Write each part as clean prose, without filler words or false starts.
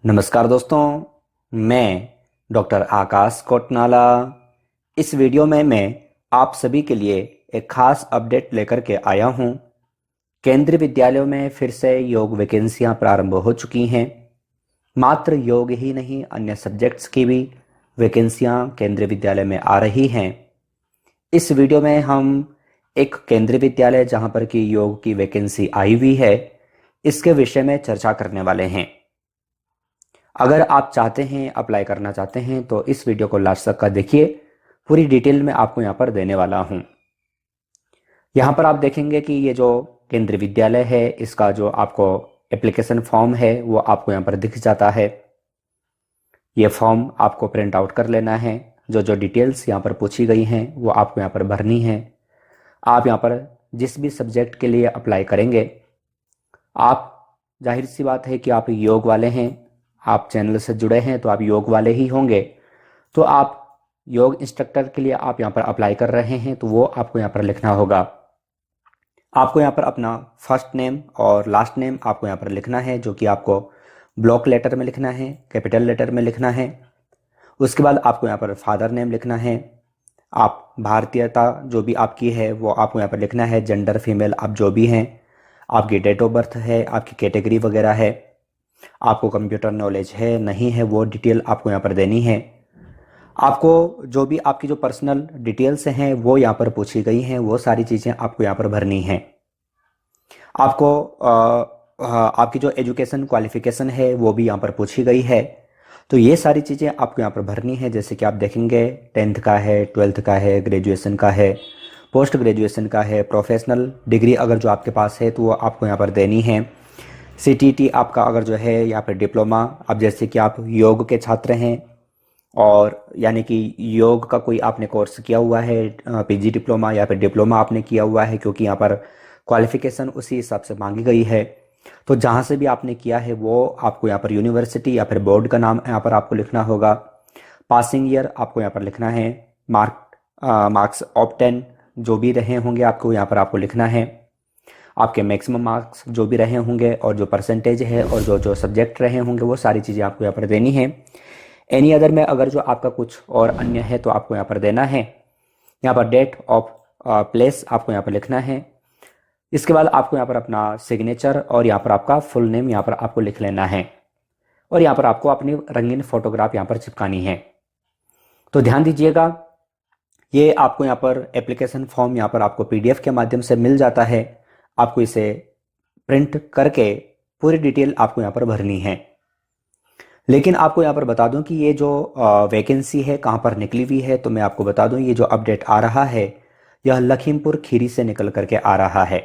नमस्कार दोस्तों, मैं डॉक्टर आकाश कोटनाला। इस वीडियो में मैं आप सभी के लिए एक खास अपडेट लेकर के आया हूं। केंद्रीय विद्यालयों में फिर से योग वैकेंसियां प्रारंभ हो चुकी हैं। मात्र योग ही नहीं, अन्य सब्जेक्ट्स की भी वैकेंसियां केंद्रीय विद्यालय में आ रही हैं। इस वीडियो में हम एक केंद्रीय विद्यालय जहां पर कि योग की वैकेंसी आई हुई है, इसके विषय में चर्चा करने वाले हैं। अगर आप चाहते हैं, अप्लाई करना चाहते हैं, तो इस वीडियो को लास्ट तक का देखिए। पूरी डिटेल में आपको यहाँ पर देने वाला हूँ। यहाँ पर आप देखेंगे कि ये जो केंद्रीय विद्यालय है, इसका जो आपको एप्लीकेशन फॉर्म है वो आपको यहाँ पर दिख जाता है। ये फॉर्म आपको प्रिंट आउट कर लेना है। जो डिटेल्स यहाँ पर पूछी गई हैं वो आपको यहाँ पर भरनी है। आप यहाँ पर जिस भी सब्जेक्ट के लिए अप्लाई करेंगे, आप जाहिर सी बात है कि आप योग वाले हैं, आप चैनल से जुड़े हैं तो आप योग वाले ही होंगे। तो आप योग इंस्ट्रक्टर के लिए आप यहाँ पर अप्लाई कर रहे हैं, तो वो आपको यहाँ पर लिखना होगा। आपको यहाँ पर अपना फर्स्ट नेम और लास्ट नेम आपको यहाँ पर लिखना है, जो कि आपको ब्लॉक लेटर में लिखना है, कैपिटल लेटर में लिखना है। उसके बाद आपको यहाँ पर फादर नेम लिखना है। आप भारतीयता जो भी आपकी है वो आपको यहाँ पर लिखना है। जेंडर फीमेल आप जो भी हैं, आपकी डेट ऑफ बर्थ है, आपकी कैटेगरी वगैरह है, आपको कंप्यूटर नॉलेज है नहीं है, वो डिटेल आपको यहाँ पर देनी है। आपको जो भी आपकी जो पर्सनल डिटेल्स हैं वो यहाँ पर पूछी गई हैं, वो सारी चीज़ें आपको यहाँ पर भरनी हैं। आपको आपकी जो एजुकेशन क्वालिफिकेशन है वो भी यहाँ पर पूछी गई है। तो ये सारी चीज़ें आपको यहाँ पर भरनी है। जैसे कि आप देखेंगे 10th का है, 12th का है, ग्रेजुएशन का है, पोस्ट ग्रेजुएशन का है, प्रोफेशनल डिग्री अगर जो आपके पास है तो वो आपको यहाँ पर देनी है। CTT आपका अगर जो है यहाँ पर डिप्लोमा, अब जैसे कि आप योग के छात्र हैं और यानी कि योग का कोई आपने कोर्स किया हुआ है, PG डिप्लोमा या फिर डिप्लोमा आपने किया हुआ है, क्योंकि यहाँ पर क्वालिफिकेशन उसी हिसाब से मांगी गई है। तो जहाँ से भी आपने किया है वो आपको यहाँ पर यूनिवर्सिटी या फिर बोर्ड का नाम यहाँ पर आपको लिखना होगा। पासिंग ईयर आपको यहाँ पर लिखना है। मार्क्स ऑफ 10 जो भी रहे होंगे आपको यहाँ पर आपको लिखना है। आपके मैक्सिमम मार्क्स जो भी रहे होंगे और जो परसेंटेज है और जो सब्जेक्ट रहे होंगे वो सारी चीज़ें आपको यहाँ पर देनी है। एनी अदर में अगर जो आपका कुछ और अन्य है तो आपको यहाँ पर देना है। यहाँ पर डेट ऑफ प्लेस आपको यहाँ पर लिखना है। इसके बाद आपको यहाँ पर अपना सिग्नेचर और यहाँ पर आपका फुल नेम यहाँ पर आपको लिख लेना है और यहाँ पर आपको अपनी रंगीन फोटोग्राफ यहाँ पर चिपकानी है। तो ध्यान दीजिएगा, ये आपको यहाँ पर एप्लीकेशन फॉर्म यहाँ पर आपको PDF के माध्यम से मिल जाता है। आपको इसे प्रिंट करके पूरी डिटेल आपको यहाँ पर भरनी है। लेकिन आपको यहाँ पर बता दूं कि ये जो वैकेंसी है कहाँ पर निकली हुई है, तो मैं आपको बता दूं ये जो अपडेट आ रहा है यह लखीमपुर खीरी से निकल करके आ रहा है।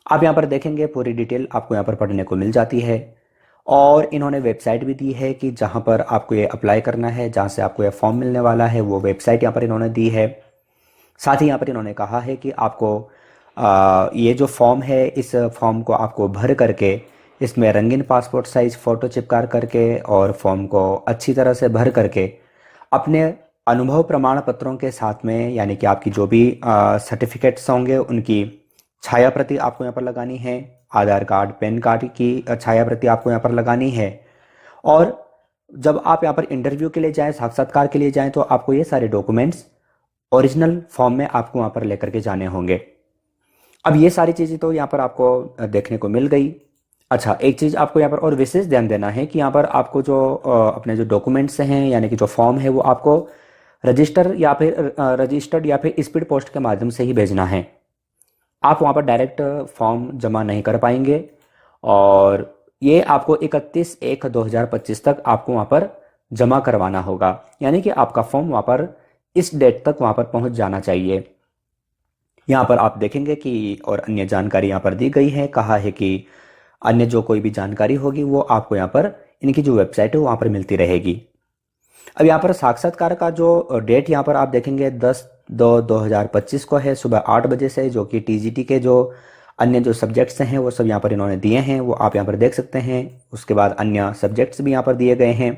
आप यहाँ पर देखेंगे पूरी डिटेल आपको यहाँ पर पढ़ने को मिल जाती है और इन्होंने वेबसाइट भी दी है कि जहाँ पर आपको ये अप्लाई करना है, जहाँ से आपको ये फॉर्म मिलने वाला है, वो वेबसाइट यहाँ पर इन्होंने दी है। साथ ही यहाँ पर इन्होंने कहा है कि आपको ये जो फॉर्म है, इस फॉर्म को आपको भर करके इसमें रंगीन पासपोर्ट साइज फ़ोटो चिपका करके और फॉर्म को अच्छी तरह से भर करके अपने अनुभव प्रमाण पत्रों के साथ में, यानी कि आपकी जो भी सर्टिफिकेट्स होंगे उनकी छाया प्रति आपको यहाँ पर लगानी है। आधार कार्ड, पैन कार्ड की छाया प्रति आपको यहाँ पर लगानी है। और जब आप यहाँ पर इंटरव्यू के लिए जाएँ, साक्षात्कार के लिए जाएँ, तो आपको ये सारे डॉक्यूमेंट्स ओरिजिनल फॉर्म में आपको वहाँ पर लेकर के जाने होंगे। अब ये सारी चीज़ें तो यहाँ पर आपको देखने को मिल गई। अच्छा, एक चीज़ आपको यहाँ पर और विशेष ध्यान देना है कि यहाँ पर आपको जो अपने जो डॉक्यूमेंट्स हैं, यानी कि जो फॉर्म है, वो आपको रजिस्टर्ड या फिर स्पीड पोस्ट के माध्यम से ही भेजना है। आप वहाँ पर डायरेक्ट फॉर्म जमा नहीं कर पाएंगे और ये आपको 31/1/2025 तक आपको वहाँ पर जमा करवाना होगा, यानी कि आपका फॉर्म वहाँ पर इस डेट तक वहाँ पर पहुँच जाना चाहिए। यहाँ पर आप देखेंगे कि और अन्य जानकारी यहाँ पर दी गई है। कहा है कि अन्य जो कोई भी जानकारी होगी वो आपको यहाँ पर इनकी जो वेबसाइट है वहाँ पर मिलती रहेगी। अब यहाँ पर साक्षात्कार का जो डेट यहाँ पर आप देखेंगे 10/2/2025 को है, सुबह 8 बजे से, जो कि TGT के जो अन्य जो सब्जेक्ट्स हैं वो सब यहाँ पर इन्होंने दिए हैं, वो आप यहाँ पर देख सकते हैं। उसके बाद अन्य सब्जेक्ट्स भी यहाँ पर दिए गए हैं।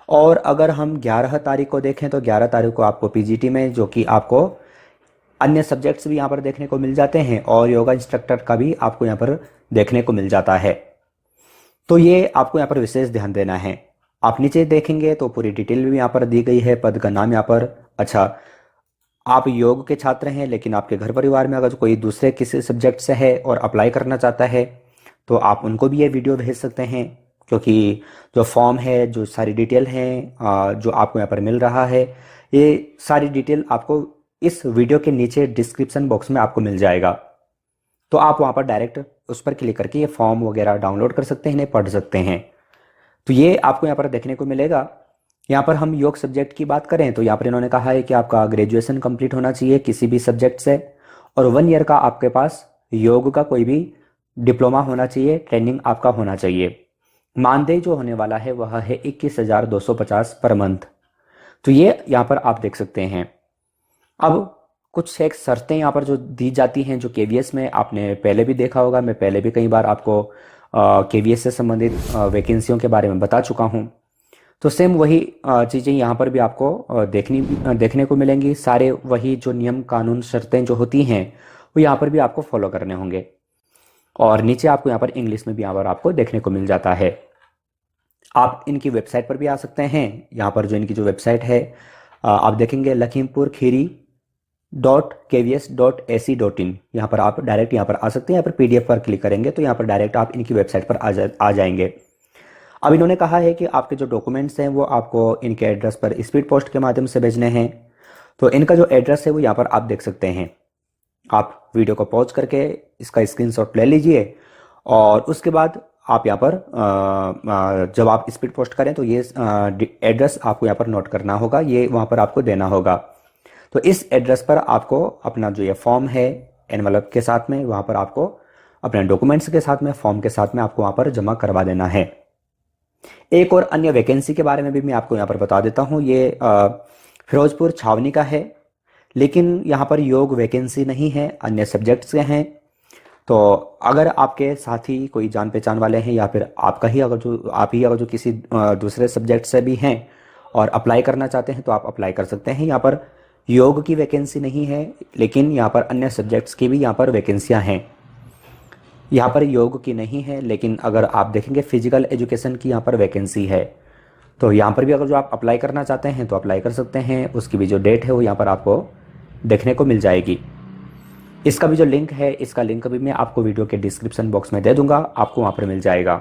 और अगर हम 11 तारीख को देखें तो 11 तारीख को आपको PGT में जो कि आपको अन्य सब्जेक्ट्स भी यहाँ पर देखने को मिल जाते हैं और योगा इंस्ट्रक्टर का भी आपको यहाँ पर देखने को मिल जाता है। तो ये आपको यहाँ पर विशेष ध्यान देना है। आप नीचे देखेंगे तो पूरी डिटेल भी यहाँ पर दी गई है, पद का नाम यहाँ पर। अच्छा, आप योग के छात्र हैं लेकिन आपके घर परिवार में अगर कोई दूसरे किसी सब्जेक्ट से है और अप्लाई करना चाहता है तो आप उनको भी ये वीडियो भेज सकते हैं, क्योंकि जो फॉर्म है, जो सारी डिटेल हैं, जो आपको यहाँ पर मिल रहा है, ये सारी डिटेल आपको इस वीडियो के नीचे डिस्क्रिप्शन बॉक्स में आपको मिल जाएगा। तो आप वहाँ पर डायरेक्ट उस पर क्लिक करके ये फॉर्म वगैरह डाउनलोड कर सकते हैं, इन्हें पढ़ सकते हैं। तो ये आपको यहाँ पर देखने को मिलेगा। यहाँ पर हम योग सब्जेक्ट की बात करें तो यहाँ पर इन्होंने कहा है कि आपका ग्रेजुएशन कंप्लीट होना चाहिए किसी भी सब्जेक्ट से, और 1 ईयर का आपके पास योग का कोई भी डिप्लोमा होना चाहिए, ट्रेनिंग आपका होना चाहिए। मानदेय जो होने वाला है वह है 21,250 पर मंथ। तो ये यहाँ पर आप देख सकते हैं। अब कुछ एक शर्तें यहाँ पर जो दी जाती हैं, जो केवीएस में आपने पहले भी देखा होगा, मैं पहले भी कई बार आपको केवीएस से संबंधित वैकेंसियों के बारे में बता चुका हूँ। तो सेम वही चीज़ें यहाँ पर भी आपको देखने को मिलेंगी। सारे वही जो नियम कानून शर्तें जो होती हैं वो यहाँ पर भी आपको फॉलो करने होंगे। और नीचे आपको यहाँ पर इंग्लिश में भी यहाँ पर आपको देखने को मिल जाता है। आप इनकी वेबसाइट पर भी आ सकते हैं। यहाँ पर जो इनकी जो वेबसाइट है आप देखेंगे lakhimpurkheri.kvs.ac.in। यहाँ पर आप डायरेक्ट यहाँ पर आ सकते हैं। यहाँ पर पीडीएफ पर क्लिक करेंगे तो यहाँ पर डायरेक्ट आप इनकी वेबसाइट पर आ जाएंगे। अब इन्होंने कहा है कि आपके जो डॉक्यूमेंट्स हैं वो आपको इनके एड्रेस पर स्पीड पोस्ट के माध्यम से भेजने हैं। तो इनका जो एड्रेस है वो यहाँ पर आप देख सकते हैं। आप वीडियो को पॉज करके इसका स्क्रीनशॉट ले लीजिए और उसके बाद आप यहाँ पर जब आप स्पीड पोस्ट करें तो ये एड्रेस आपको यहाँ पर नोट करना होगा, ये वहाँ पर आपको देना होगा। तो इस एड्रेस पर आपको अपना जो ये फॉर्म है एनवलप के साथ में, वहाँ पर आपको अपने डॉक्यूमेंट्स के साथ में, फॉर्म के साथ में आपको वहाँ पर जमा करवा देना है। एक और अन्य वैकेंसी के बारे में भी मैं आपको यहाँ पर बता देता हूँ। ये फिरोजपुर छावनी का है, लेकिन यहाँ पर योग वैकेंसी नहीं है, अन्य सब्जेक्ट्स के हैं। तो अगर आपके साथी कोई जान पहचान वाले हैं या फिर आप ही अगर जो किसी दूसरे सब्जेक्ट से भी हैं और अप्लाई करना चाहते हैं तो आप अप्लाई कर सकते हैं। यहाँ पर योग की वैकेंसी नहीं है, लेकिन यहाँ पर अन्य सब्जेक्ट्स की भी यहाँ पर वैकेंसियाँ हैं। यहाँ पर योग की नहीं है, लेकिन अगर आप देखेंगे फिजिकल एजुकेशन की यहाँ पर वैकेंसी है। तो यहाँ पर भी अगर जो आप अप्लाई करना चाहते हैं तो अप्लाई कर सकते हैं। उसकी भी जो डेट है वो यहाँ पर आपको देखने को मिल जाएगी। इसका भी जो लिंक है, इसका लिंक भी मैं आपको वीडियो के डिस्क्रिप्शन बॉक्स में दे दूंगा, आपको वहाँ पर मिल जाएगा।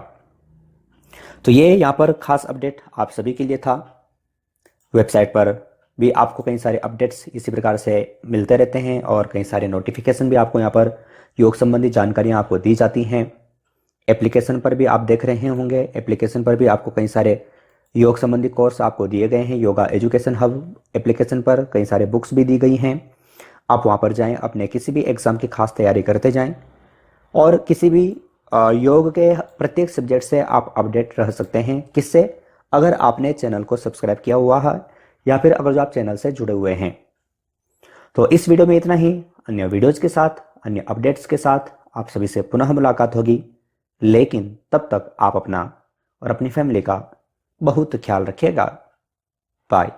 तो ये यहाँ पर खास अपडेट आप सभी के लिए था। वेबसाइट पर भी आपको कई सारे अपडेट्स इसी प्रकार से मिलते रहते हैं और कई सारे नोटिफिकेशन भी आपको यहाँ पर योग संबंधी जानकारियाँ आपको दी जाती हैं। एप्लीकेशन पर भी आप देख रहे होंगे, एप्लीकेशन पर भी आपको कई सारे योग संबंधी कोर्स आपको दिए गए हैं। योगा एजुकेशन हब एप्लीकेशन पर कई सारे बुक्स भी दी गई हैं। आप वहाँ पर जाएं, अपने किसी भी एग्ज़ाम की खास तैयारी करते जाएं और किसी भी योग के प्रत्येक सब्जेक्ट से आप अपडेट रह सकते हैं। किससे? अगर आपने चैनल को सब्सक्राइब किया हुआ है या फिर अगर जो आप चैनल से जुड़े हुए हैं। तो इस वीडियो में इतना ही। अन्य वीडियोज़ के साथ, अन्य अपडेट्स के साथ आप सभी से पुनः मुलाकात होगी, लेकिन तब तक आप अपना और अपनी फैमिली का बहुत ख्याल रखिएगा। बाय।